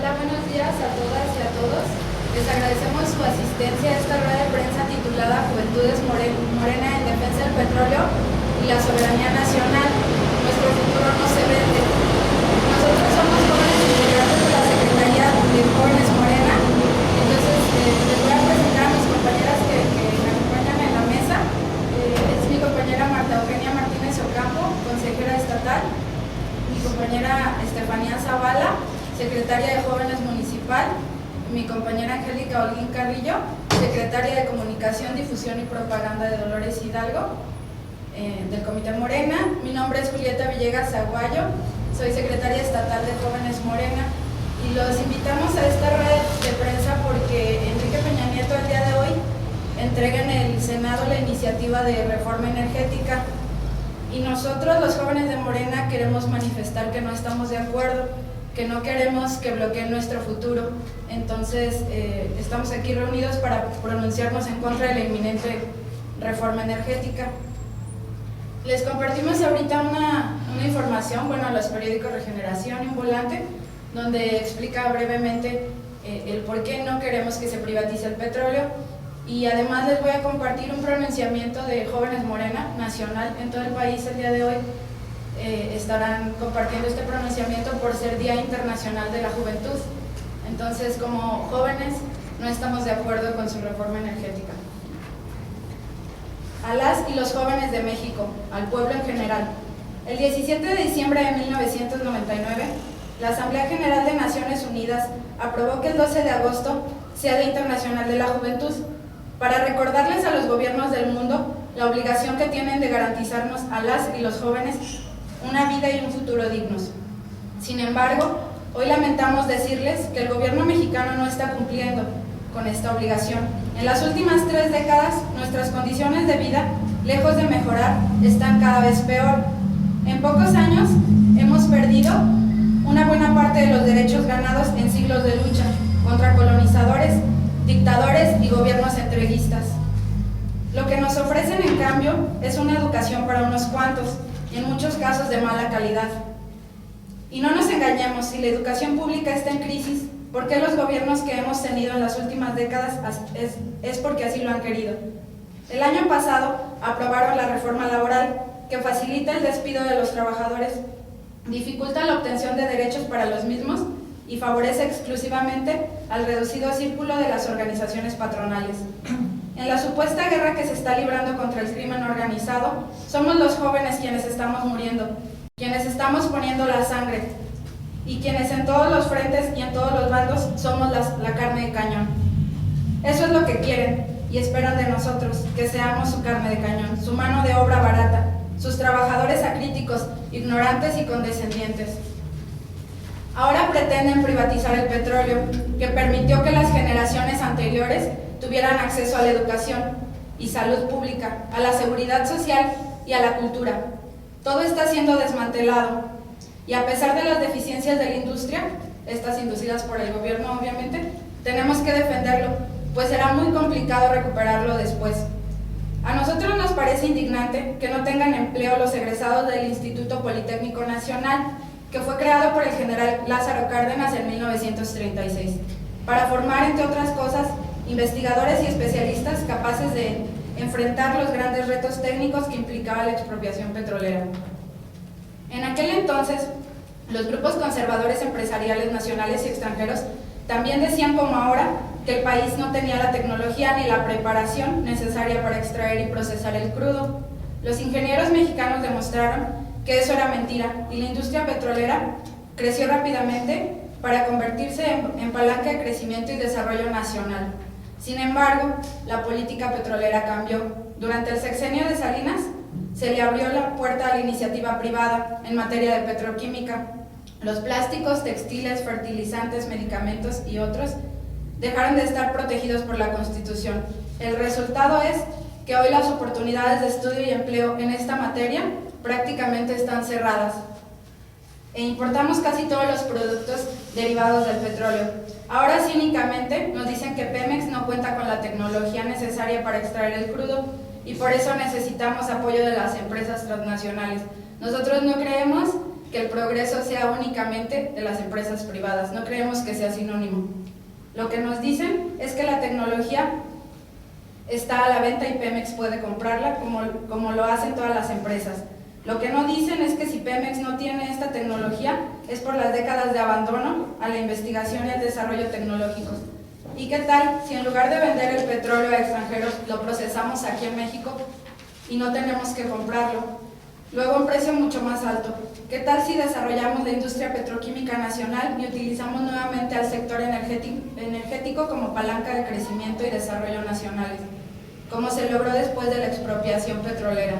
Hola, buenos días a todas y a todos. Les agradecemos su asistencia a esta rueda de prensa titulada Juventudes Morena en Defensa del Petróleo y la Soberanía Nacional. Nuestro futuro no se vende. Nosotros somos jóvenes integrantes de la Secretaría de Jóvenes Morena. Entonces, les voy a presentar a mis compañeras que me acompañan en la mesa. Es mi compañera Marta Eugenia Martínez Ocampo, consejera estatal. Mi compañera Estefanía Zavala, secretaria de Jóvenes Municipal, mi compañera Angélica Holguín Carrillo, secretaria de Comunicación, Difusión y Propaganda de Dolores Hidalgo, del Comité Morena. Mi nombre es Julieta Villegas Aguayo, soy secretaria estatal de Jóvenes Morena y los invitamos a esta red de prensa porque Enrique Peña Nieto el día de hoy entrega en el Senado la iniciativa de reforma energética y nosotros los jóvenes de Morena queremos manifestar que no estamos de acuerdo, que no queremos que bloqueen nuestro futuro. Entonces, estamos aquí reunidos para pronunciarnos en contra de la inminente reforma energética. Les compartimos ahorita una información, bueno, a los periódicos Regeneración y Un Volante, donde explica brevemente el por qué no queremos que se privatice el petróleo. Y además les voy a compartir un pronunciamiento de Jóvenes Morena Nacional en todo el país el día de hoy. Estarán compartiendo este pronunciamiento por ser Día Internacional de la Juventud. Entonces, como jóvenes, no estamos de acuerdo con su reforma energética. A las y los jóvenes de México, al pueblo en general. El 17 de diciembre de 1999, la Asamblea General de Naciones Unidas aprobó que el 12 de agosto sea Día Internacional de la Juventud, para recordarles a los gobiernos del mundo la obligación que tienen de garantizarnos a las y los jóvenes una vida y un futuro dignos. Sin embargo, hoy lamentamos decirles que el gobierno mexicano no está cumpliendo con esta obligación. En las últimas 3 décadas, nuestras condiciones de vida, lejos de mejorar, están cada vez peor. En pocos años, hemos perdido una buena parte de los derechos ganados en siglos de lucha contra colonizadores, dictadores y gobiernos entreguistas. Lo que nos ofrecen, en cambio, es una educación para unos cuantos, en muchos casos de mala calidad. Y no nos engañemos, si la educación pública está en crisis, ¿por qué los gobiernos que hemos tenido en las últimas décadas es porque así lo han querido? El año pasado aprobaron la reforma laboral que facilita el despido de los trabajadores, dificulta la obtención de derechos para los mismos y favorece exclusivamente al reducido círculo de las organizaciones patronales. En la supuesta guerra que se está librando contra el crimen organizado, somos los jóvenes quienes estamos muriendo, quienes estamos poniendo la sangre y quienes en todos los frentes y en todos los bandos somos la carne de cañón. Eso es lo que quieren y esperan de nosotros, que seamos su carne de cañón, su mano de obra barata, sus trabajadores acríticos, ignorantes y condescendientes. Ahora pretenden privatizar el petróleo, que permitió que las generaciones anteriores tuvieran acceso a la educación y salud pública, a la seguridad social y a la cultura. Todo está siendo desmantelado y a pesar de las deficiencias de la industria, estas inducidas por el gobierno obviamente, tenemos que defenderlo, pues será muy complicado recuperarlo después. A nosotros nos parece indignante que no tengan empleo los egresados del Instituto Politécnico Nacional, que fue creado por el general Lázaro Cárdenas en 1936, para formar, entre otras cosas, investigadores y especialistas capaces de enfrentar los grandes retos técnicos que implicaba la expropiación petrolera. En aquel entonces, los grupos conservadores empresariales nacionales y extranjeros también decían, como ahora, que el país no tenía la tecnología ni la preparación necesaria para extraer y procesar el crudo. Los ingenieros mexicanos demostraron que eso era mentira y la industria petrolera creció rápidamente para convertirse en palanca de crecimiento y desarrollo nacional. Sin embargo, la política petrolera cambió. Durante el sexenio de Salinas se le abrió la puerta a la iniciativa privada en materia de petroquímica. Los plásticos, textiles, fertilizantes, medicamentos y otros dejaron de estar protegidos por la Constitución. El resultado es que hoy las oportunidades de estudio y empleo en esta materia prácticamente están cerradas e importamos casi todos los productos derivados del petróleo. Ahora cínicamente nos dicen que Pemex no cuenta con la tecnología necesaria para extraer el crudo y por eso necesitamos apoyo de las empresas transnacionales. Nosotros no creemos que que el progreso sea únicamente de las empresas privadas. No creemos que sea sinónimo. Lo que nos dicen es que la tecnología está a la venta y Pemex puede comprarla como lo hacen todas las empresas. Lo que no dicen es que si Pemex no tiene esta tecnología es por las décadas de abandono a la investigación y el desarrollo tecnológicos. ¿Y qué tal si en lugar de vender el petróleo a extranjeros lo procesamos aquí en México y no tenemos que comprarlo? Luego a un precio mucho más alto. ¿Qué tal si desarrollamos la industria petroquímica nacional y utilizamos nuevamente al sector energético como palanca de crecimiento y desarrollo nacionales, como se logró después de la expropiación petrolera?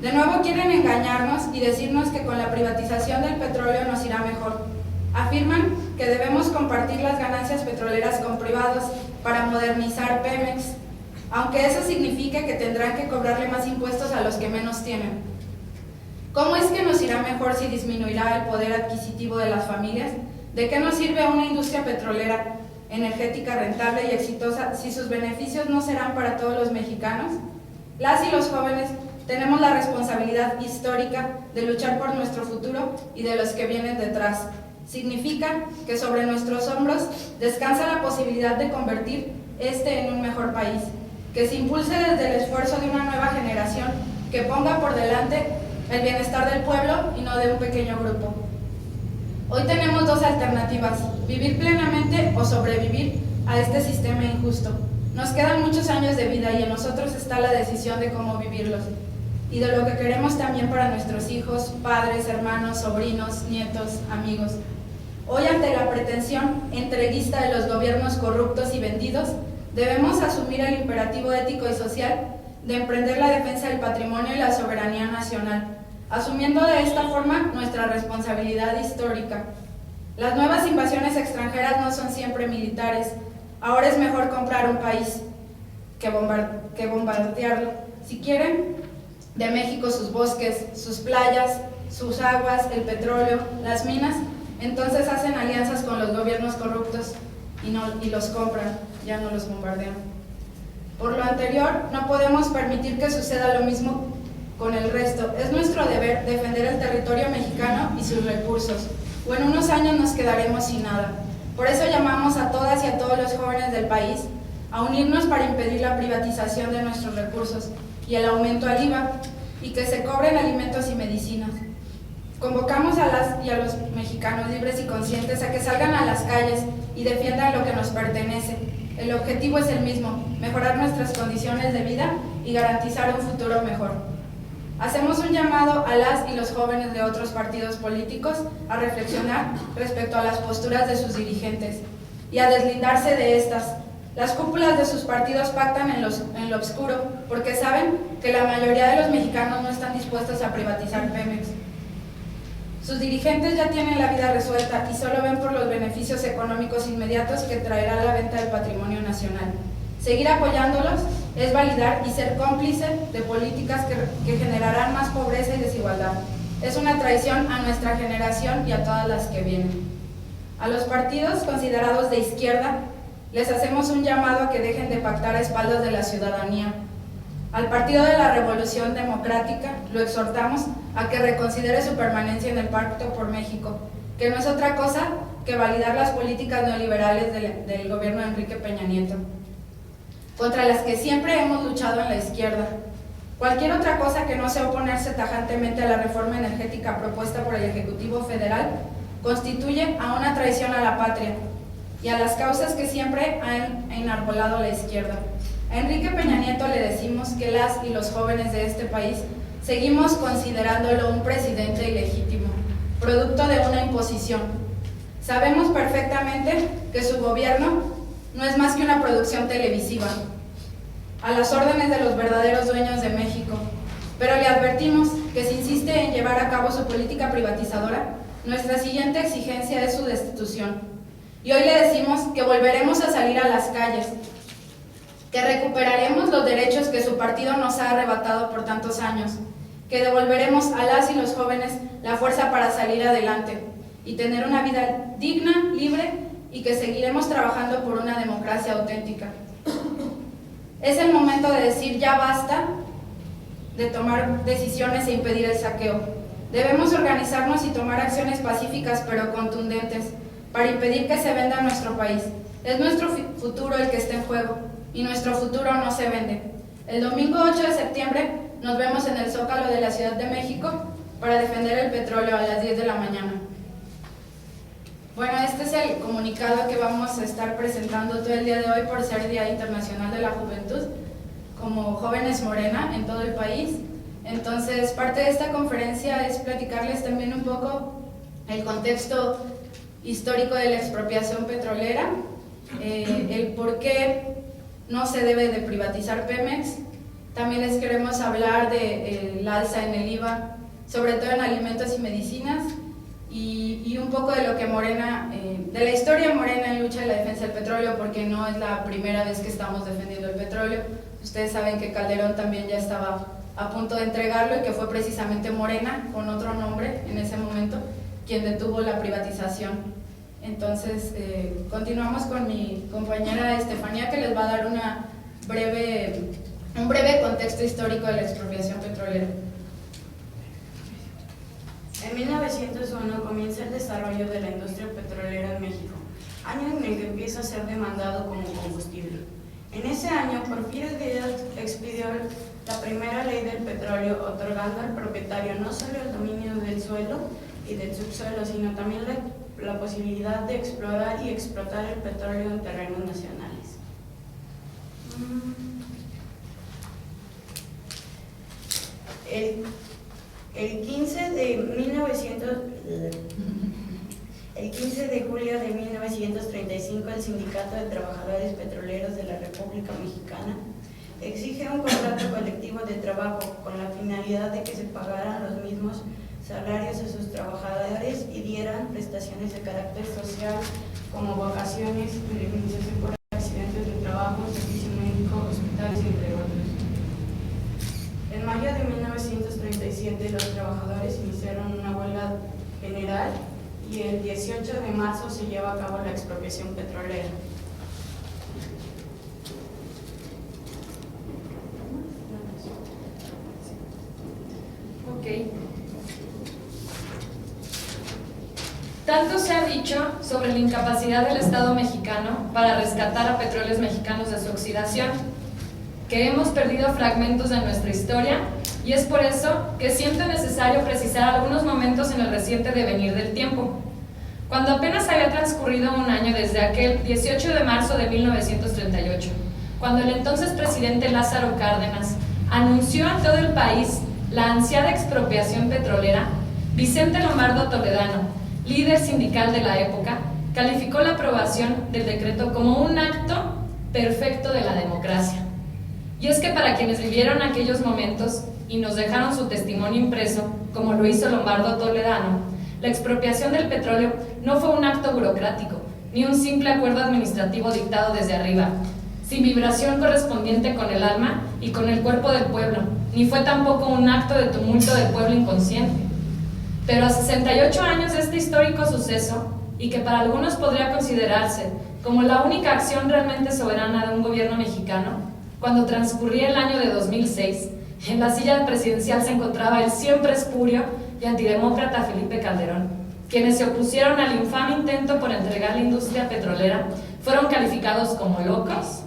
De nuevo quieren engañarnos y decirnos que con la privatización del petróleo nos irá mejor. Afirman que debemos compartir las ganancias petroleras con privados para modernizar Pemex, aunque eso signifique que tendrán que cobrarle más impuestos a los que menos tienen. ¿Cómo es que nos irá mejor si disminuirá el poder adquisitivo de las familias? ¿De qué nos sirve una industria petrolera energética rentable y exitosa si sus beneficios no serán para todos los mexicanos? Las y los jóvenes tenemos la responsabilidad histórica de luchar por nuestro futuro y de los que vienen detrás. Significa que sobre nuestros hombros descansa la posibilidad de convertir este en un mejor país, que se impulse desde el esfuerzo de una nueva generación que ponga por delante el bienestar del pueblo y no de un pequeño grupo. Hoy tenemos dos alternativas: vivir plenamente o sobrevivir a este sistema injusto. Nos quedan muchos años de vida y en nosotros está la decisión de cómo vivirlos y de lo que queremos también para nuestros hijos, padres, hermanos, sobrinos, nietos, amigos. Hoy, ante la pretensión entreguista de los gobiernos corruptos y vendidos, debemos asumir el imperativo ético y social de emprender la defensa del patrimonio y la soberanía nacional, asumiendo de esta forma nuestra responsabilidad histórica. Las nuevas invasiones extranjeras no son siempre militares. Ahora es mejor comprar un país que bombardearlo. Si quieren de México sus bosques, sus playas, sus aguas, el petróleo, las minas, entonces hacen alianzas con los gobiernos corruptos y los compran, ya no los bombardean. Por lo anterior, no podemos permitir que suceda lo mismo con el resto. Es nuestro deber defender el territorio mexicano y sus recursos, o en unos años nos quedaremos sin nada. Por eso llamamos a todas y a todos los jóvenes del país a unirnos para impedir la privatización de nuestros recursos y el aumento al IVA, y que se cobren alimentos y medicinas. Convocamos a las y a los mexicanos libres y conscientes a que salgan a las calles y defiendan lo que nos pertenece. El objetivo es el mismo: mejorar nuestras condiciones de vida y garantizar un futuro mejor. Hacemos un llamado a las y los jóvenes de otros partidos políticos a reflexionar respecto a las posturas de sus dirigentes y a deslindarse de estas. Las cúpulas de sus partidos pactan en lo oscuro porque saben que la mayoría de los mexicanos no están dispuestos a privatizar Pemex. Sus dirigentes ya tienen la vida resuelta y solo ven por los beneficios económicos inmediatos que traerá la venta del patrimonio nacional. Seguir apoyándolos es validar y ser cómplice de políticas que generarán más pobreza y desigualdad. Es una traición a nuestra generación y a todas las que vienen. A los partidos considerados de izquierda les hacemos un llamado a que dejen de pactar a espaldas de la ciudadanía. Al Partido de la Revolución Democrática lo exhortamos a que reconsidere su permanencia en el Pacto por México, que no es otra cosa que validar las políticas neoliberales del gobierno de Enrique Peña Nieto, contra las que siempre hemos luchado en la izquierda. Cualquier otra cosa que no sea oponerse tajantemente a la reforma energética propuesta por el Ejecutivo Federal constituye a una traición a la patria y a las causas que siempre han enarbolado la izquierda. A Enrique Peña Nieto le decimos que las y los jóvenes de este país seguimos considerándolo un presidente ilegítimo, producto de una imposición. Sabemos perfectamente que su gobierno no es más que una producción televisiva, a las órdenes de los verdaderos dueños de México, pero le advertimos que si insiste en llevar a cabo su política privatizadora, nuestra siguiente exigencia es su destitución. Y hoy le decimos que volveremos a salir a las calles, que recuperaremos los derechos que su partido nos ha arrebatado por tantos años, que devolveremos a las y los jóvenes la fuerza para salir adelante y tener una vida digna, libre, y que seguiremos trabajando por una democracia auténtica. Es el momento de decir ya basta de tomar decisiones e impedir el saqueo. Debemos organizarnos y tomar acciones pacíficas pero contundentes para impedir que se venda nuestro país. Es nuestro futuro el que está en juego y nuestro futuro no se vende. El domingo 8 de septiembre nos vemos en el Zócalo de la Ciudad de México para defender el petróleo a las 10 de la mañana. Bueno, este es el comunicado que vamos a estar presentando todo el día de hoy por ser Día Internacional de la Juventud, como Jóvenes Morena en todo el país. Entonces, parte de esta conferencia es platicarles también un poco el contexto histórico de la expropiación petrolera, el por qué no se debe de privatizar Pemex. También les queremos hablar del alza en el IVA, sobre todo en alimentos y medicinas, y un poco de lo que Morena, de la historia Morena en lucha de la defensa del petróleo, porque no es la primera vez que estamos defendiendo el petróleo. Ustedes saben que Calderón también ya estaba a punto de entregarlo y que fue precisamente Morena, con otro nombre en ese momento, quien detuvo la privatización. Entonces, continuamos con mi compañera Estefanía, que les va a dar un breve contexto histórico de la expropiación petrolera. En 1901 comienza el desarrollo de la industria petrolera en México, año en el que empieza a ser demandado como combustible. En ese año, Porfirio Díaz expidió la primera ley del petróleo, otorgando al propietario no solo el dominio del suelo y del subsuelo, sino también la posibilidad de explorar y explotar el petróleo en terrenos nacionales. El 15 de julio de 1935, el Sindicato de Trabajadores Petroleros de la República Mexicana exige un contrato colectivo de trabajo con la finalidad de que se pagaran los mismos salarios a sus trabajadores y dieran prestaciones de carácter social como vacaciones, indemnización por accidentes de trabajo, servicio médico, hospitales, entre otros. En mayo de 1937 los trabajadores iniciaron una huelga general y el 18 de marzo se lleva a cabo la expropiación petrolera. Ok. Tanto se ha dicho sobre la incapacidad del Estado mexicano para rescatar a petróleos mexicanos de su oxidación, que hemos perdido fragmentos de nuestra historia, y es por eso que siento necesario precisar algunos momentos en el reciente devenir del tiempo. Cuando apenas había transcurrido un año desde aquel 18 de marzo de 1938, cuando el entonces presidente Lázaro Cárdenas anunció a todo el país la ansiada expropiación petrolera, Vicente Lombardo Toledano, líder sindical de la época, calificó la aprobación del decreto como un acto perfecto de la democracia. Y es que para quienes vivieron aquellos momentos y nos dejaron su testimonio impreso, como lo hizo Lombardo Toledano, la expropiación del petróleo no fue un acto burocrático, ni un simple acuerdo administrativo dictado desde arriba, sin vibración correspondiente con el alma y con el cuerpo del pueblo, ni fue tampoco un acto de tumulto del pueblo inconsciente. Pero a 68 años de este histórico suceso, y que para algunos podría considerarse como la única acción realmente soberana de un gobierno mexicano, cuando transcurría el año de 2006, en la silla presidencial se encontraba el siempre espurio y antidemócrata Felipe Calderón. Quienes se opusieron al infame intento por entregar la industria petrolera fueron calificados como locos,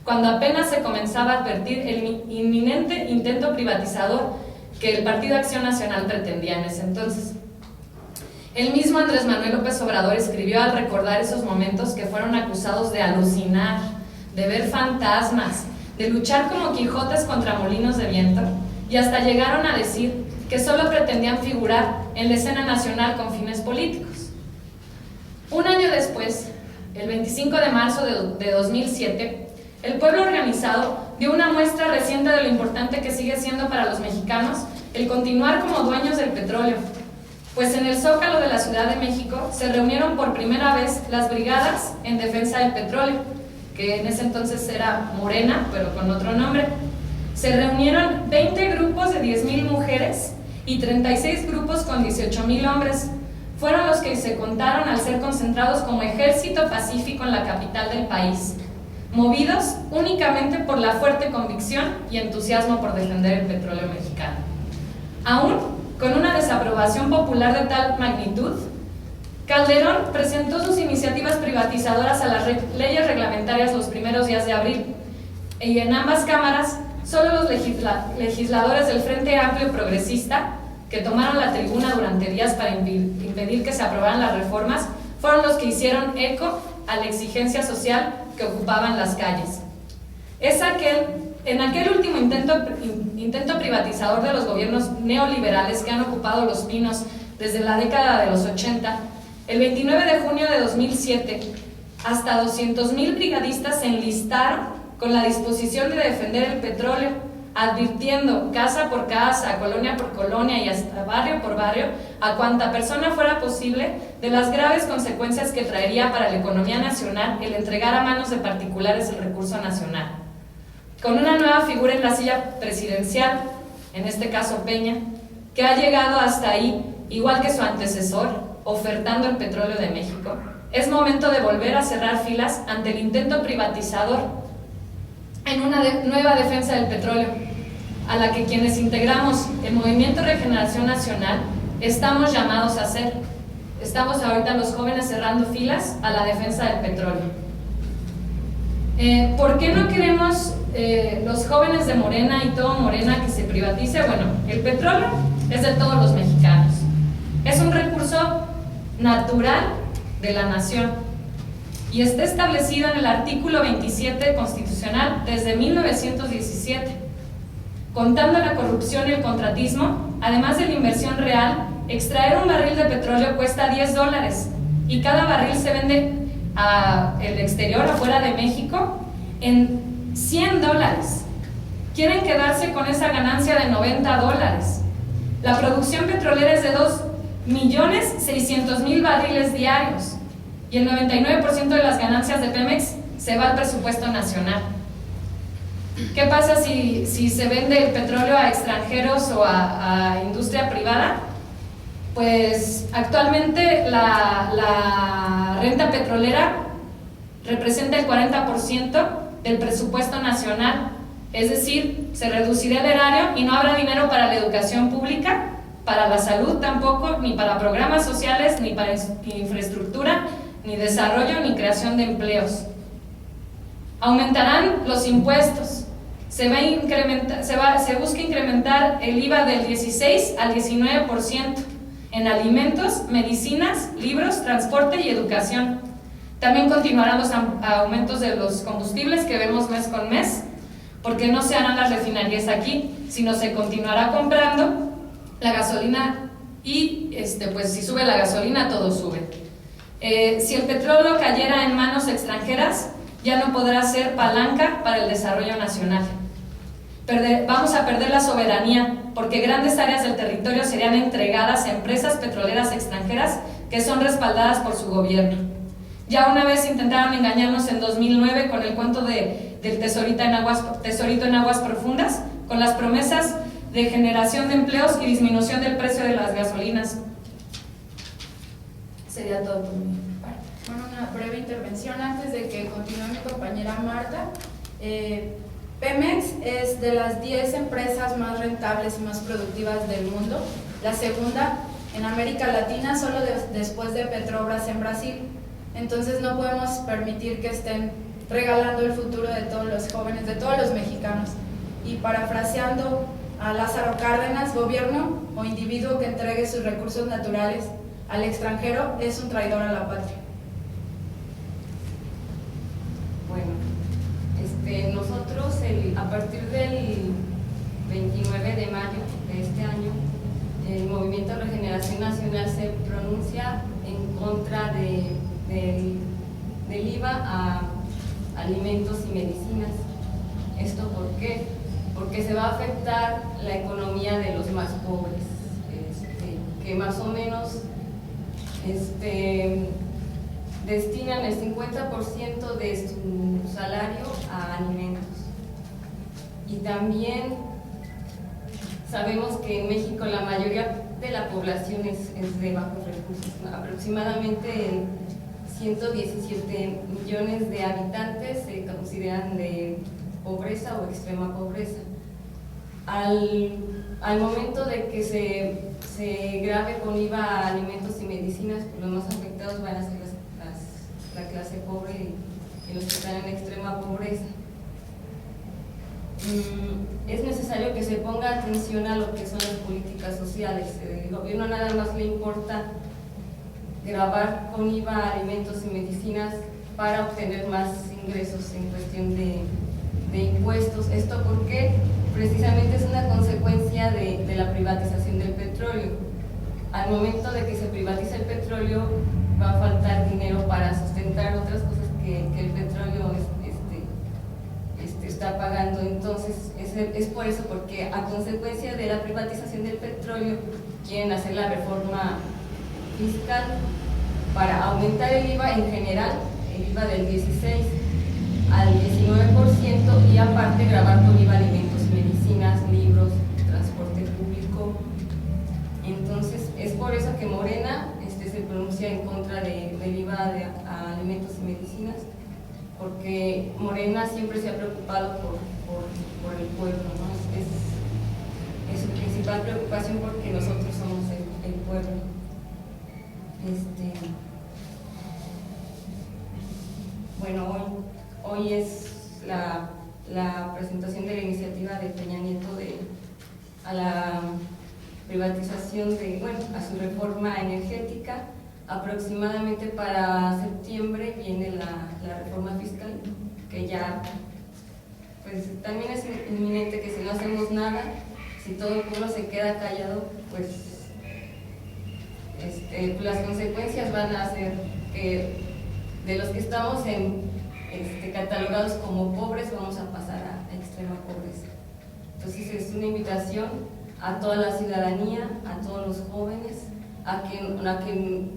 cuando apenas se comenzaba a advertir el inminente intento privatizador que el Partido Acción Nacional pretendía en ese entonces. El mismo Andrés Manuel López Obrador escribió al recordar esos momentos que fueron acusados de alucinar, de ver fantasmas, de luchar como Quijotes contra molinos de viento, y hasta llegaron a decir que solo pretendían figurar en la escena nacional con fines políticos. Un año después, el 25 de marzo de 2007, el pueblo organizado dio una muestra reciente de lo importante que sigue siendo para los mexicanos el continuar como dueños del petróleo, pues en el Zócalo de la Ciudad de México se reunieron por primera vez las brigadas en defensa del petróleo, que en ese entonces era Morena, pero con otro nombre. Se reunieron 20 grupos de 10,000 mujeres y 36 grupos con 18,000 hombres. Fueron los que se contaron al ser concentrados como ejército pacífico en la capital del país, movidos únicamente por la fuerte convicción y entusiasmo por defender el petróleo mexicano. Aún con una desaprobación popular de tal magnitud, Calderón presentó sus iniciativas privatizadoras a las leyes reglamentarias los primeros días de abril, y en ambas cámaras solo los legisladores del Frente Amplio Progresista, que tomaron la tribuna durante días para impedir que se aprobaran las reformas, fueron los que hicieron eco a la exigencia social que ocupaban las calles. En aquel último intento privatizador de los gobiernos neoliberales que han ocupado Los Pinos desde la década de los 80, el 29 de junio de 2007, hasta 200,000 brigadistas se enlistaron con la disposición de defender el petróleo, advirtiendo casa por casa, colonia por colonia y hasta barrio por barrio a cuanta persona fuera posible de las graves consecuencias que traería para la economía nacional el entregar a manos de particulares el recurso nacional. Con una nueva figura en la silla presidencial, en este caso Peña, que ha llegado hasta ahí, igual que su antecesor, ofertando el petróleo de México, es momento de volver a cerrar filas ante el intento privatizador en una nueva defensa del petróleo, a la que quienes integramos el Movimiento Regeneración Nacional estamos llamados a hacer. Estamos ahorita los jóvenes cerrando filas a la defensa del petróleo. ¿Por qué no queremos los jóvenes de Morena y todo Morena que se privatice? Bueno, el petróleo es de todos los mexicanos. Es un recurso natural de la nación y está establecido en el artículo 27 constitucional desde 1917. Contando la corrupción y el contratismo, además de la inversión real, extraer un barril de petróleo cuesta $10 y cada barril se vende al exterior, afuera de México, en $100. Quieren quedarse con esa ganancia de $90. La producción petrolera es de 2.600.000 barriles diarios y el 99% de las ganancias de Pemex se va al presupuesto nacional. ¿Qué pasa si se vende el petróleo a extranjeros o a industria privada? Pues actualmente la renta petrolera representa el 40% del presupuesto nacional, es decir, se reducirá el erario y no habrá dinero para la educación pública, para la salud tampoco, ni para programas sociales, ni para infraestructura, ni desarrollo, ni creación de empleos. Aumentarán los impuestos. Se busca incrementar el IVA del 16 al 19% en alimentos, medicinas, libros, transporte y educación. También continuarán los aumentos de los combustibles que vemos mes con mes, porque no se harán las refinerías aquí, sino se continuará comprando la gasolina y pues si sube la gasolina todo sube. Si el petróleo cayera en manos extranjeras, ya no podrá ser palanca para el desarrollo nacional. Vamos a perder la soberanía, porque grandes áreas del territorio serían entregadas a empresas petroleras extranjeras que son respaldadas por su gobierno. Ya una vez intentaron engañarnos en 2009 con el cuento del tesorito en aguas profundas, con las promesas de generación de empleos y disminución del precio de las gasolinas. Sería todo por mí. Bueno, una breve intervención antes de que continúe mi compañera Marta. Pemex es de las 10 empresas más rentables y más productivas del mundo, la segunda en América Latina, solo después de Petrobras en Brasil. Entonces no podemos permitir que estén regalando el futuro de todos los jóvenes, de todos los mexicanos. Y parafraseando a Lázaro Cárdenas, gobierno o individuo que entregue sus recursos naturales al extranjero es un traidor a la patria. Bueno, nosotros a partir del 29 de mayo de este año, el Movimiento Regeneración Nacional se pronuncia en contra del IVA a alimentos y medicinas. ¿Esto por qué? Porque se va a afectar la economía de los más pobres, que más o menos destinan el 50% de su salario a alimentos. Y también sabemos que en México la mayoría de la población es de bajos recursos, ¿no? Aproximadamente 117 millones de habitantes se consideran de pobreza o extrema pobreza. Al momento de que se grave con IVA a alimentos y medicinas, pues los más afectados van a ser la clase pobre y los que están en extrema pobreza. Es necesario que se ponga atención a lo que son las políticas sociales. El gobierno nada más le importa gravar con IVA a alimentos y medicinas para obtener más ingresos en cuestión de impuestos. ¿Esto porque precisamente es una consecuencia de la privatización del petróleo? Al momento de que se privatiza el petróleo va a faltar dinero para sustentar otras cosas que el petróleo está pagando. Entonces es por eso, porque a consecuencia de la privatización del petróleo quieren hacer la reforma fiscal para aumentar el IVA en general, el IVA del 16 al 19%, y aparte gravar con IVA alimentos, medicinas, libros, transporte público. Entonces es por eso que Morena se pronuncia en contra del IVA a alimentos y medicinas, porque Morena siempre se ha preocupado por el pueblo, ¿no? Es su principal preocupación, porque nosotros somos el pueblo. Bueno, hoy es la presentación de la iniciativa de Peña Nieto a la privatización a su reforma energética. Aproximadamente para septiembre viene la reforma fiscal, que ya pues también es inminente, que si no hacemos nada, si todo el pueblo se queda callado, pues las consecuencias van a ser que de los que estamos catalogados como pobres vamos a pasar a extrema pobreza. Entonces es una invitación a toda la ciudadanía, a todos los jóvenes, a que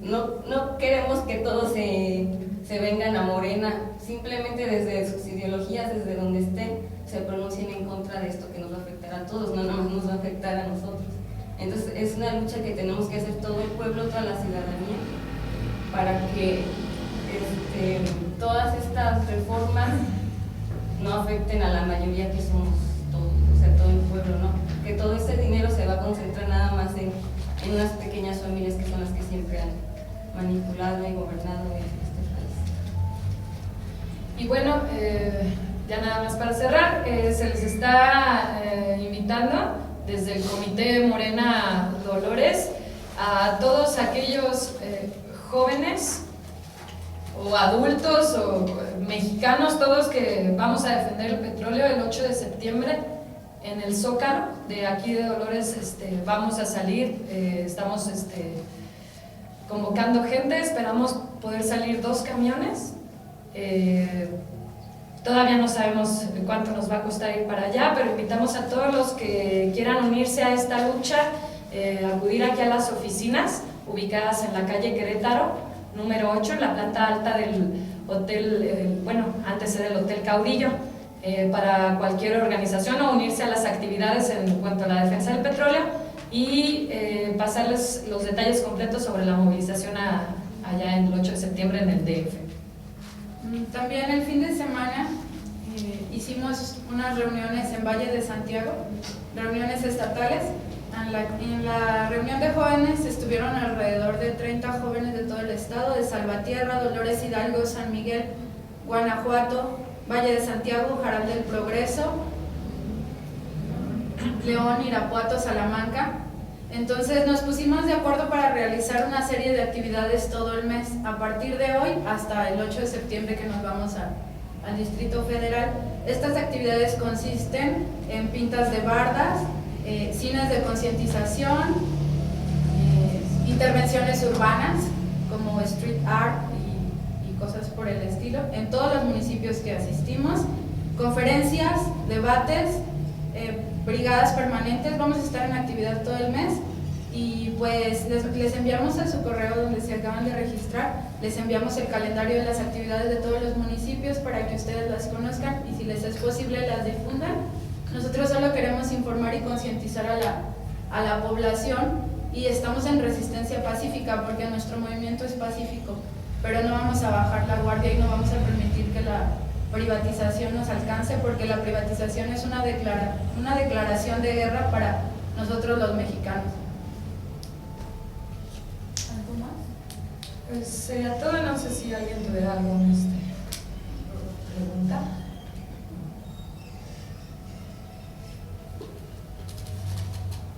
no queremos que todos se vengan a Morena, simplemente desde sus ideologías, desde donde estén, se pronuncien en contra de esto que nos va a afectar a todos, no nada más nos va a afectar a nosotros. Entonces es una lucha que tenemos que hacer todo el pueblo, toda la ciudadanía, para que todas estas reformas no afecten a la mayoría, que somos todos, o sea, todo el pueblo, ¿no? Que todo ese dinero se va a concentrar nada más en unas pequeñas familias, que son las que siempre han manipulado y gobernado este país. Y bueno, ya nada más para cerrar, se les está invitando desde el Comité Morena Dolores a todos aquellos jóvenes o adultos o mexicanos, todos, que vamos a defender el petróleo el 8 de septiembre en el Zócalo de aquí de Dolores. Vamos a salir, estamos convocando gente, esperamos poder salir 2 camiones. Todavía no sabemos cuánto nos va a costar ir para allá, pero invitamos a todos los que quieran unirse a esta lucha, acudir aquí a las oficinas ubicadas en la calle Querétaro, número 8, en la planta alta del hotel, antes era el Hotel Caudillo, para cualquier organización, o unirse a las actividades en cuanto a la defensa del petróleo, y pasarles los detalles completos sobre la movilización allá en el 8 de septiembre en el DF. También el fin de semana hicimos unas reuniones en Valle de Santiago, reuniones estatales. En la reunión de jóvenes estuvieron alrededor de 30 jóvenes de todo el estado, de Salvatierra, Dolores Hidalgo, San Miguel, Guanajuato, Valle de Santiago, Jaral del Progreso, León, Irapuato, Salamanca. Entonces nos pusimos de acuerdo para realizar una serie de actividades todo el mes, a partir de hoy hasta el 8 de septiembre, que nos vamos al Distrito Federal. Estas actividades consisten en pintas de bardas, cines de concientización, intervenciones urbanas como street art y cosas por el estilo en todos los municipios que asistimos, conferencias, debates, brigadas permanentes. Vamos a estar en actividad todo el mes, y pues les enviamos a su correo donde se acaban de registrar, les enviamos el calendario de las actividades de todos los municipios para que ustedes las conozcan, y si les es posible las difundan. Nosotros solo queremos informar y concientizar a la población, y estamos en resistencia pacífica porque nuestro movimiento es pacífico, pero no vamos a bajar la guardia y no vamos a permitir que la privatización nos alcance, porque la privatización es una declaración de guerra para nosotros los mexicanos. Pues sería todo, no sé si alguien tuviera alguna pregunta.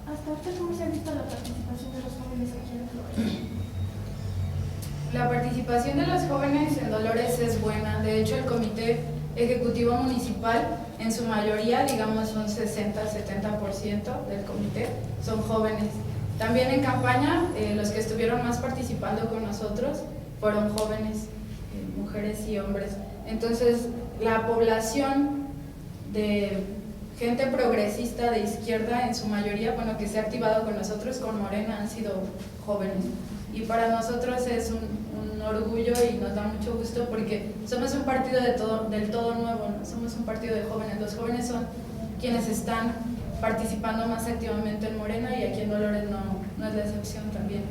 ¿Hasta ahorita cómo se ha visto la participación de los jóvenes aquí en Dolores? La participación de los jóvenes en Dolores es buena. De hecho, el Comité Ejecutivo Municipal, en su mayoría, digamos un 60-70% del comité, son jóvenes. También en campaña, los que estuvieron más participando con nosotros fueron jóvenes, mujeres y hombres. Entonces, la población de gente progresista de izquierda, en su mayoría, bueno, que se ha activado con nosotros, con Morena, han sido jóvenes. Y para nosotros es un orgullo y nos da mucho gusto porque somos un partido del todo nuevo, ¿no? Somos un partido de jóvenes. Los jóvenes son quienes están participando más activamente en Morena y aquí en Dolores no es la excepción también.